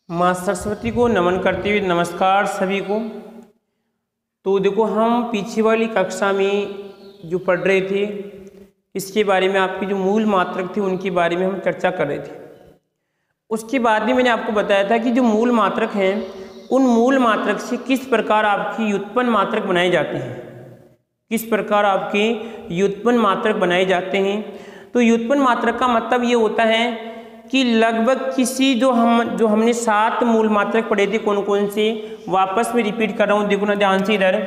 माँ सरस्वती को नमन करते हुए नमस्कार सभी को। तो देखो, हम पीछे वाली कक्षा में जो पढ़ रहे थे इसके बारे में, आपकी जो मूल मात्रक थे उनके बारे में हम चर्चा कर रहे थे। उसके बाद भी मैंने आपको बताया था कि जो मूल मात्रक हैं उन मूल मात्रक से किस प्रकार आपकी व्युत्पन्न मात्रक बनाए जाते हैं, किस प्रकार आपके व्युत्पन्न मात्रक बनाए जाते हैं। तो व्युत्पन्न मात्रक का मतलब ये होता है कि लगभग किसी जो हमने 7 मूल मात्रक पढ़े थे, कौन कौन से, वापस में रिपीट कर रहा हूँ। देखो ना ध्यान से, इधर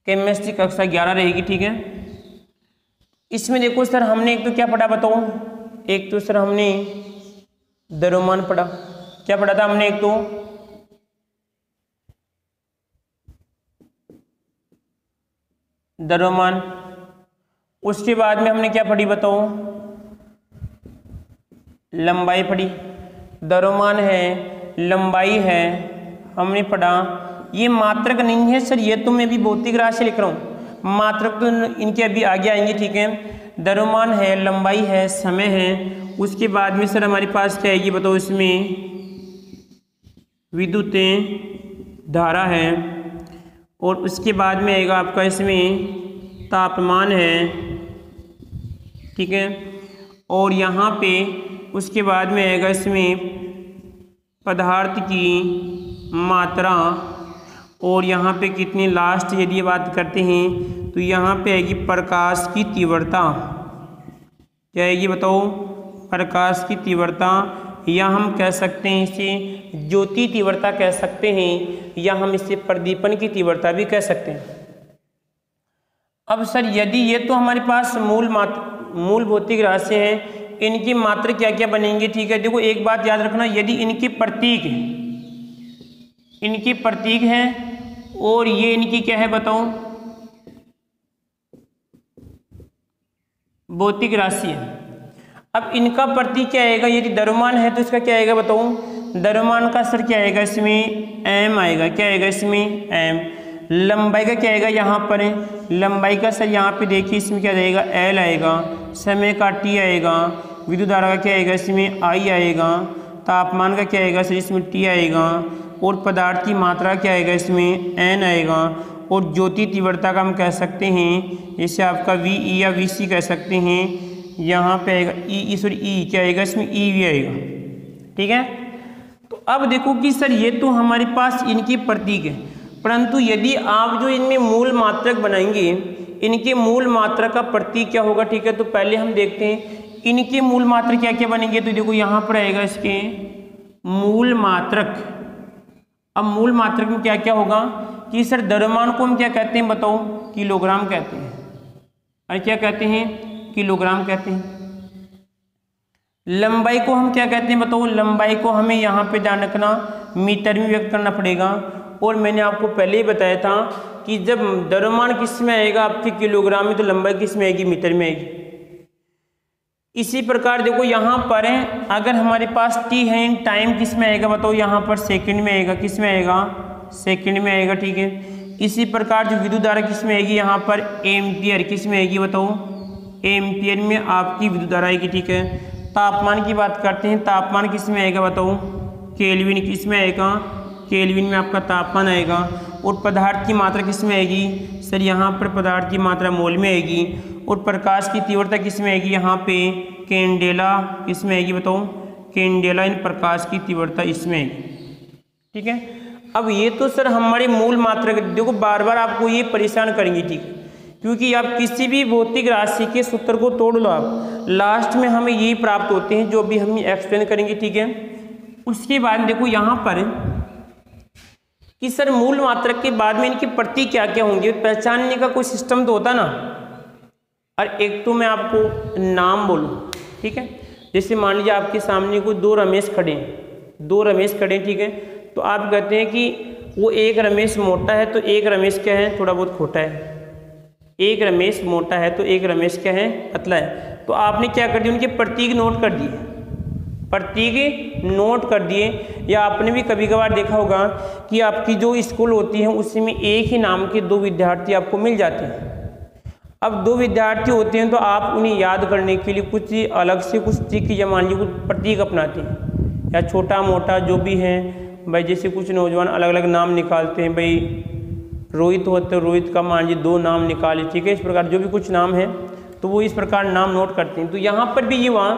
केमिस्ट्री कक्षा 11 रहेगी, ठीक है। इसमें देखो सर, हमने एक तो क्या पढ़ा बताओ, एक तो सर हमने द्रव्यमान पढ़ा। क्या पढ़ा था हमने? एक तो द्रव्यमान। उसके बाद में हमने क्या पढ़ी बताओ? लंबाई पढ़ी। द्रव्यमान है, लंबाई है, हमने पढ़ा। ये मात्रक नहीं है सर, ये तो मैं भी भौतिक राशि लिख रहा हूँ, मात्रक तो इनके अभी आगे आएंगे, ठीक है। द्रव्यमान है, लंबाई है, समय है। उसके बाद में सर हमारे पास क्या आएगी बताओ? इसमें विद्युत धारा है, और उसके बाद में आएगा आपका इसमें तापमान है, ठीक है। और यहाँ पे उसके बाद में आएगा इसमें पदार्थ की मात्रा, और यहाँ पे कितनी लास्ट यदि बात करते हैं तो यहाँ पे आएगी प्रकाश की तीव्रता। क्या आएगी बताओ? प्रकाश की तीव्रता, या हम कह सकते हैं इसे ज्योति तीव्रता कह सकते हैं, या हम इसे प्रदीपन की तीव्रता भी कह सकते हैं। अब सर यदि ये तो हमारे पास मूल भौतिक राशि हैं, इनकी मात्रा क्या क्या बनेंगे, ठीक है। देखो एक बात याद रखना, यदि इनके प्रतीक हैं और ये इनकी क्या है बताओ? भौतिक राशि है। अब इनका प्रतीक क्या आएगा? यदि द्रव्यमान है तो इसका क्या आएगा बताओ? द्रव्यमान का सर क्या आएगा? इसमें m आएगा। क्या आएगा इसमें? m। लंबाई का क्या आएगा? यहाँ पर है लंबाई का सर, यहाँ पे देखिए इसमें क्या आएगा? l आएगा। समय का t आएगा। विद्युत धारा का क्या आएगा? इसमें I आएगा। तापमान का क्या आएगा सर? इसमें T आएगा। और पदार्थ की मात्रा क्या आएगा? इसमें n आएगा। और ज्योति तीव्रता का हम कह सकते हैं, इसे आपका VE या VC कह सकते हैं। यहाँ पे आएगा E क्या आएगा? इसमें EV आएगा, ठीक है। तो अब देखो कि सर ये तो हमारे पास इनकी प्रतीक है, परंतु यदि आप जो इनमें मूल मात्रक बनाएंगे, इनके मूल मात्रक का प्रतीक क्या होगा, ठीक है। तो पहले हम देखते हैं इनके मूल मात्रक क्या क्या बनेंगे। तो देखो यहाँ पर आएगा इसके मूल मात्रक। अब मूल मात्रक में क्या क्या होगा कि सर द्रव्यमान को हम क्या कहते हैं बताओ? किलोग्राम कहते हैं। और क्या कहते हैं? किलोग्राम कहते हैं। लंबाई को हम क्या कहते हैं बताओ? लंबाई को हमें यहाँ पे ध्यान रखना, मीटर में व्यक्त करना पड़ेगा। और मैंने आपको पहले ही बताया था कि जब द्रव्यमान किस में आएगा आपके किलोग्राम में, तो लंबाई किस में आएगी? मीटर में आएगी। इसी प्रकार देखो यहाँ पर है, अगर हमारे पास t है, टाइम किस में आएगा बताओ? यहाँ पर सेकंड में आएगा। किस में आएगा? सेकंड में आएगा, ठीक है। इसी प्रकार जो विद्युत धारा किस में आएगी? यहाँ पर एम्पियर। किस में आएगी बताओ? एम्पियर में आपकी विद्युत धारा आएगी, ठीक है। तापमान की बात करते हैं, तापमान किस में आएगा बताओ? केल्विन। किस में आएगा? केल्विन में आपका तापमान आएगा। और पदार्थ की मात्रा किस में आएगी सर? यहाँ पर पदार्थ की मात्रा मोल में आएगी। और प्रकाश की तीव्रता किस में आएगी? यहाँ पे कैंडेला। किस में आएगी बताओ? कैंडेला इन प्रकाश की तीव्रता इसमें आएगी, ठीक है। अब ये तो सर हमारे मूल मात्रक, देखो बार बार आपको ये परेशान करेंगे, ठीक है, क्योंकि आप किसी भी भौतिक राशि के सूत्र को तोड़ लो, आप लास्ट में हमें यही प्राप्त होते हैं जो भी हम एक्सप्लेन करेंगे, ठीक है। उसके बाद देखो यहाँ पर कि सर मूल मात्रक के बाद में इनके प्रतीक क्या क्या होंगे, पहचानने का कोई सिस्टम तो होता ना। और एक तो मैं आपको नाम बोलूँ, ठीक है। जैसे मान लीजिए आपके सामने कोई 2 रमेश खड़े हैं, ठीक है। तो आप कहते हैं कि वो एक रमेश मोटा है तो एक रमेश क्या है? थोड़ा बहुत खोटा है। एक रमेश मोटा है तो एक रमेश क्या है? पतला है। तो आपने क्या कर दिया? उनके प्रतीक नोट कर दिए। या आपने भी कभी कभार देखा होगा कि आपकी जो स्कूल होती है उसमें एक ही नाम के 2 विद्यार्थी आपको मिल जाते हैं। अब 2 विद्यार्थी होते हैं तो आप उन्हें याद करने के लिए कुछ अलग से कुछ ट्रिक या मान लीजिए कुछ प्रतीक अपनाते हैं। या छोटा मोटा जो भी है भाई, जैसे कुछ नौजवान अलग अलग नाम निकालते हैं भाई, रोहित होते रोहित का मान लीजिए 2 नाम निकाले, ठीक है, इस प्रकार जो भी कुछ नाम है तो वो इस प्रकार नाम नोट करते हैं। तो यहाँ पर भी ये हुआ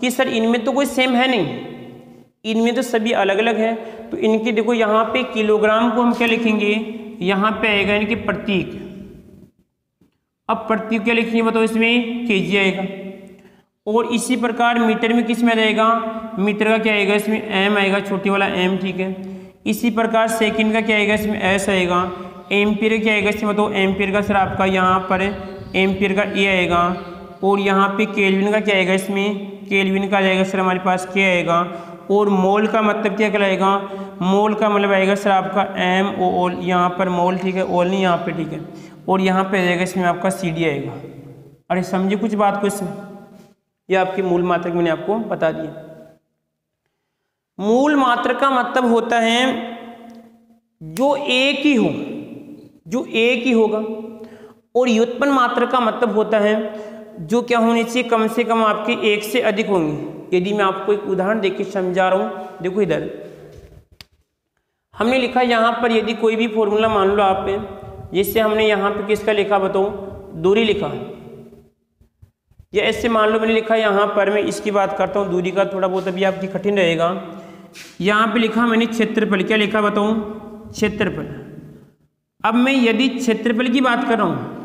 कि सर इनमें तो कोई सेम है नहीं, इनमें तो सभी अलग अलग हैं। तो इनकी देखो यहाँ पे किलोग्राम को हम क्या लिखेंगे, यहाँ पे आएगा इनके प्रतीक। अब प्रतीक क्या लिखेंगे बताओ, इसमें केजी आएगा। और इसी प्रकार मीटर में किस में रहेगा, मीटर का क्या आएगा, इसमें एम आएगा, छोटी वाला एम, ठीक है। इसी प्रकार सेकंड का क्या आएगा, इसमें एस आएगा। एम्पियर क्या आएगा इसमें बताओ, एम्पियर का सर आपका यहाँ पर एम्पियर का ए आएगा। और यहाँ पे केल्विन का क्या आएगा, इसमें केल्विन का जाएगा सर हमारे पास क्या आएगा। और मोल का मतलब क्या कहलाएगा, मोल का मतलब आएगा सर आपका एम ओ ओल, यहाँ पर मोल, ठीक है, ओल नहीं यहाँ पे, ठीक है। और यहाँ पे आएगा इसमें आपका सी डी आएगा। अरे समझे कुछ बात को इसमें, ये आपकी मूल मात्रक मैंने आपको बता दिया। मूल मात्रक का मतलब होता है जो एक ही हो, जो एक ही होगा। और व्युत्पन्न मात्रक का मतलब होता है जो क्या होने चाहिए, कम से कम आपके एक से अधिक होंगे। यदि मैं आपको एक उदाहरण देके समझा रहा हूं, देखो इधर हमने लिखा यहाँ पर, यदि कोई भी फॉर्मूला मान लो आप, जिससे हमने यहाँ पे किसका लिखा बताओ, दूरी लिखा, या ऐसे मान लो मैंने लिखा यहाँ पर, मैं इसकी बात करता हूँ, दूरी का थोड़ा बहुत अभी आपकी कठिन रहेगा। यहाँ पे लिखा मैंने क्षेत्रफल, क्या लिखा बताऊँ, क्षेत्रफल। अब मैं यदि क्षेत्रफल की बात कर रहा हूँ,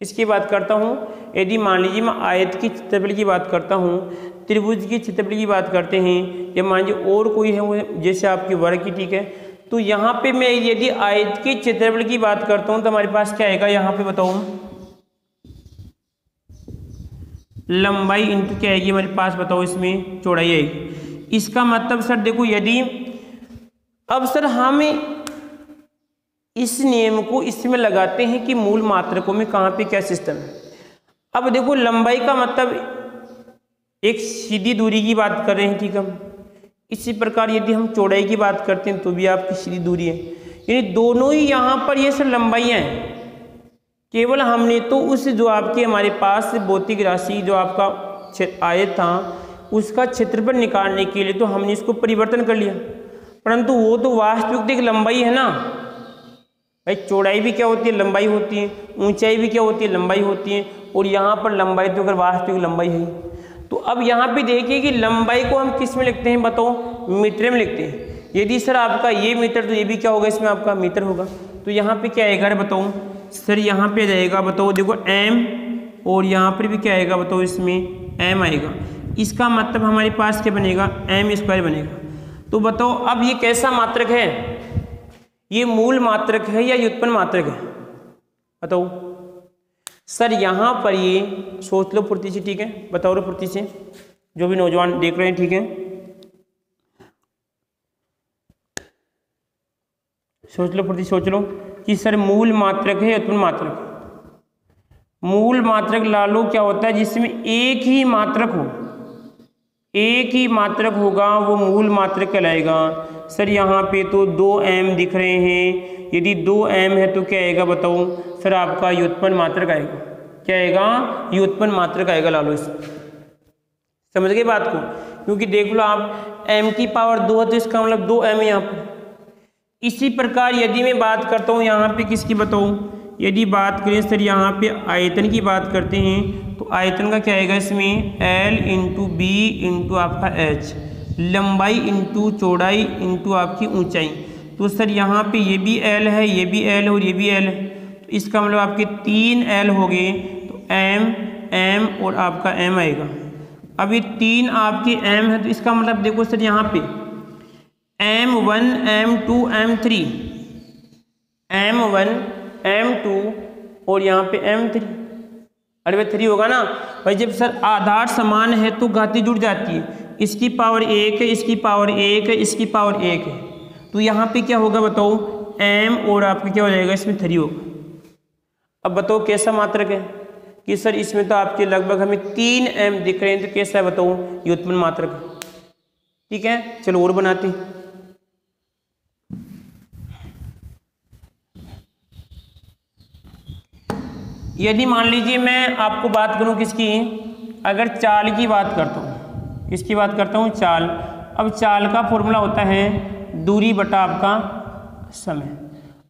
इसकी बात करता हूँ, यदि मान लीजिए मैं आयत की क्षेत्रफल की बात करता हूँ, त्रिभुज की क्षेत्रफल की बात करते हैं, या मान लीजिए और कोई है वो जैसे आपकी वर्ग की, ठीक है। तो यहाँ पे मैं यदि आयत की क्षेत्रफल की बात करता हूँ तो हमारे पास क्या आएगा, यहाँ पे बताऊँ, लंबाई इंटू क्या आएगी हमारे पास बताओ, इसमें चौड़ाई आएगी। इसका मतलब सर देखो, यदि अब सर हम इस नियम को इसमें लगाते हैं कि मूल मात्रकों में कहाँ पे क्या सिस्टम है। अब देखो लंबाई का मतलब एक सीधी दूरी की बात कर रहे हैं, ठीक है। इसी प्रकार यदि हम चौड़ाई की बात करते हैं तो भी आपकी सीधी दूरी है, यानी दोनों ही यहाँ पर ये सर लंबाइयाँ हैं। केवल हमने तो उस जो आपके हमारे पास भौतिक राशि जो आपका आयत था उसका क्षेत्रफल निकालने के लिए तो हमने इसको परिवर्तन कर लिया, परंतु वो तो वास्तविक लंबाई है ना भाई। चौड़ाई भी क्या होती है, लंबाई होती है, ऊंचाई भी क्या होती है, लंबाई होती है। और यहाँ पर लंबाई तो अगर वास्तविक लंबाई है, तो अब यहाँ पे देखिए कि लंबाई को हम किस में लिखते हैं बताओ, मीटर में लिखते हैं। यदि सर आपका ये मीटर तो ये भी क्या होगा, इसमें आपका मीटर होगा। तो यहाँ पे क्या आएगा बताऊँ सर, यहाँ पे जाएगा बताओ देखो एम, और यहाँ पर भी क्या आएगा बताओ, इसमें एम आएगा। इसका मतलब हमारे पास क्या बनेगा, एम स्क्वायर बनेगा। तो बताओ अब ये कैसा मात्रक है, ये मूल मात्रक है या व्युत्पन्न मात्रक है बताओ सर। यहाँ पर ये सोच लो फुर्ती से, ठीक है, बताओ रो फुर्ती से, जो भी नौजवान देख रहे हैं, ठीक है, सोच लो फुर्ती, सोच लो कि सर मूल मात्रक है व्युत्पन्न मात्रक। मूल मात्रक ला लो क्या होता है, जिसमें एक ही मात्रक हो, एक ही मात्रक होगा वो मूल मात्रक कहलाएगा। सर यहाँ पे तो 2m दिख रहे हैं, यदि 2m है तो क्या आएगा बताओ सर, आपका व्युत्पन्न मात्रक आएगा। क्या आएगा, व्युत्पन्न मात्रक आएगा। ला लो इसे, समझ गए बात को, क्योंकि देख लो आप m की पावर 2 है तो इसका मतलब 2m है यहाँ पर। इसी प्रकार यदि मैं बात करता हूँ यहाँ पे किसकी बताऊँ, यदि बात करें सर यहाँ पे आयतन की बात करते हैं, तो आयतन का क्या आएगा, इसमें L इंटू बी इंटू आपका H, लंबाई इंटू चौड़ाई इंटू आपकी ऊंचाई। तो सर यहाँ पे ये भी L है, ये भी L है और ये भी L है, तो इसका मतलब आपके 3 L हो गए। तो M और आपका M आएगा। अब ये 3 आपके M है, तो इसका मतलब देखो सर यहाँ पे M1 M2 M3, M1 M2 और यहाँ पे M3। अरे भाई 3 होगा ना भाई, जब सर आधार समान है तो घाती जुड़ जाती है। इसकी पावर 1 है, इसकी पावर 1 है, इसकी पावर 1 है, तो यहाँ पे क्या होगा बताओ, M और आपका क्या हो जाएगा, इसमें 3 होगा। अब बताओ कैसा मात्रक है कि सर इसमें तो आपके लगभग हमें 3 M दिख रहे हैं, तो कैसा है बताओ, व्युत्पन्न मात्रक। ठीक है, चलो और बनाते हैं। यदि मान लीजिए मैं आपको बात करूं किसकी, अगर चाल की बात करता हूं, किसकी बात करता हूं, चाल। अब चाल का फॉर्मूला होता है दूरी बटा आपका समय।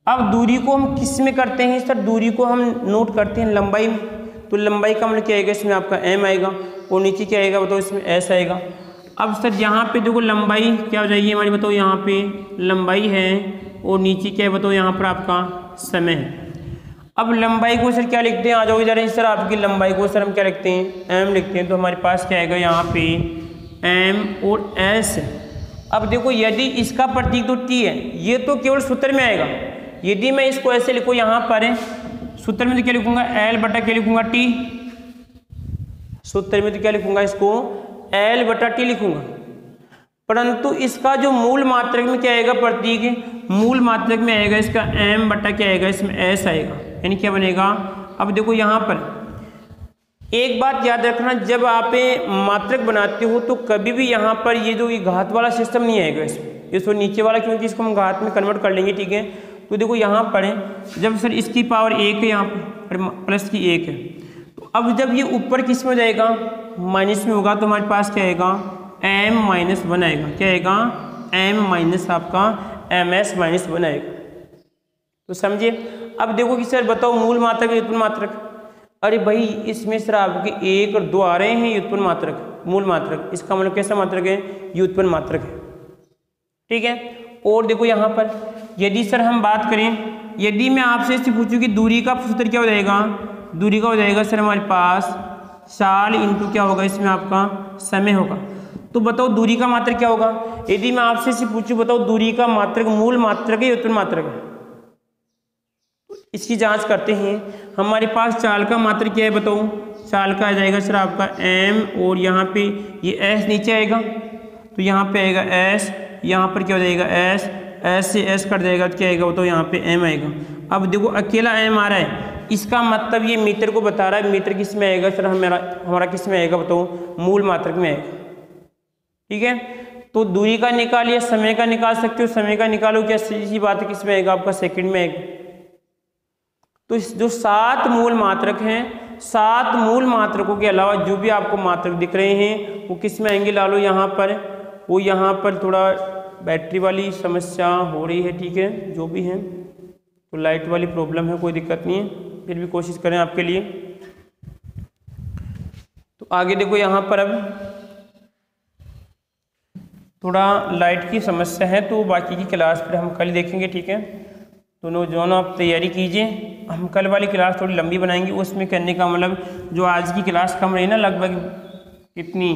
अब दूरी को हम किस में करते हैं सर? दूरी को हम नोट करते हैं लंबाई में। तो लंबाई का मतलब क्या आएगा इसमें? आपका m आएगा और नीचे क्या आएगा बताओ? इसमें s आएगा। अब सर यहाँ पे देखो लंबाई क्या हो जाएगी हमारी बताओ? यहाँ पे लंबाई है और नीचे क्या है बताओ? यहाँ पर आपका समय है। अब लंबाई को सर क्या लिखते हैं? आ जाओ इधर। सर आपकी लंबाई को सर हम क्या लिखते हैं? m लिखते हैं। तो हमारे पास क्या आएगा यहाँ पे? m और s। अब देखो यदि इसका प्रतीक तो t है, ये तो केवल सूत्र में आएगा। यदि मैं इसको ऐसे लिखूँ यहाँ पर सूत्र में तो क्या लिखूंगा? L बटा क्या लिखूंगा? T। सूत्र में तो क्या लिखूंगा? इसको L बटा T लिखूंगा। परंतु इसका जो मूल मात्रक में क्या आएगा प्रतीक? मूल मात्रक में आएगा इसका m बटा क्या आएगा? इसमें s आएगा। यानी क्या बनेगा? अब देखो यहाँ पर एक बात याद रखना, जब आप मात्रक बनाते हो तो कभी भी यहाँ पर ये जो घात वाला सिस्टम नहीं आएगा इसमें। इसको नीचे वाला, क्योंकि इसको हम घात में कन्वर्ट कर लेंगे, ठीक है। तो देखो यहाँ पर जब सर इसकी पावर 1 है यहाँ पर प्लस की 1 है, तो अब जब ये ऊपर किस में हो जाएगा? माइनस में होगा। तो हमारे पास क्या आएगा? m-1 आएगा। क्या आएगा? m माइनस आपका ms -1 आएगा। तो समझिए। अब देखो कि सर बताओ मूल मात्रक व्युत्पन्न मात्रक। अरे भाई इसमें सर आपके 1 और 2 आ रहे हैं व्युत्पन्न मात्रक, मूल मात्रक। इसका मतलब कैसा मात्रक है? व्युत्पन्न मात्रक है, ठीक है। और देखो यहाँ पर यदि सर हम बात करें, यदि मैं आपसे इससे पूछूं कि दूरी का सूत्र क्या हो जाएगा? दूरी का हो जाएगा सर हमारे पास चाल इंटू क्या होगा? इसमें आपका समय होगा। तो बताओ दूरी का मात्रक क्या होगा? यदि मैं आपसे इससे पूछूं बताओ दूरी का मात्रक मूल मात्रक है व्युत्पन्न मात्रक है? इसकी जांच करते हैं। हमारे पास चाल का मात्रक क्या है बताओ? चाल का आ जाएगा सर आपका m और यहाँ पे ये s नीचे आएगा, तो यहाँ पे आएगा s, यहाँ पर क्या हो जाएगा? s से s कट जाएगा तो क्या आएगा बताओ? यहाँ पे m आएगा। अब देखो अकेला m आ रहा है, इसका मतलब ये मीटर को बता रहा है। मीटर किस में आएगा सर? हमारा किस में आएगा बताओ? मूल मात्रक में आएगा, ठीक है। तो दूरी का निकाल या समय का निकाल सकते हो। समय का निकालो, क्या सीधी बात है, किस में आएगा? आपका सेकंड में आएगा। तो जो 7 मूल मात्रक हैं, 7 मूल मात्रकों के अलावा जो भी आपको मात्रक दिख रहे हैं वो किस में आएंगे? ला लो यहाँ पर। वो यहाँ पर थोड़ा बैटरी वाली समस्या हो रही है, ठीक है, जो भी है, तो लाइट वाली प्रॉब्लम है, कोई दिक्कत नहीं है, फिर भी कोशिश करें आपके लिए। तो आगे देखो यहाँ पर अब थोड़ा लाइट की समस्या है, तो बाकी की क्लास फिर हम कल देखेंगे, ठीक है। तो नौजवानों आप तैयारी कीजिए। हम कल वाली क्लास थोड़ी लंबी बनाएंगे। उसमें करने का मतलब जो आज की क्लास कम रही ना, लगभग कितनी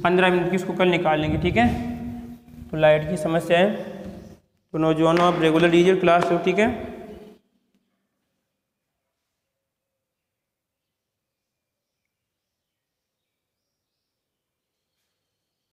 15 मिनट की, उसको कल निकाल लेंगे, ठीक है। तो लाइट की समस्या है, तो नौजवानों आप रेगुलर लीजिए क्लास, ठीक है।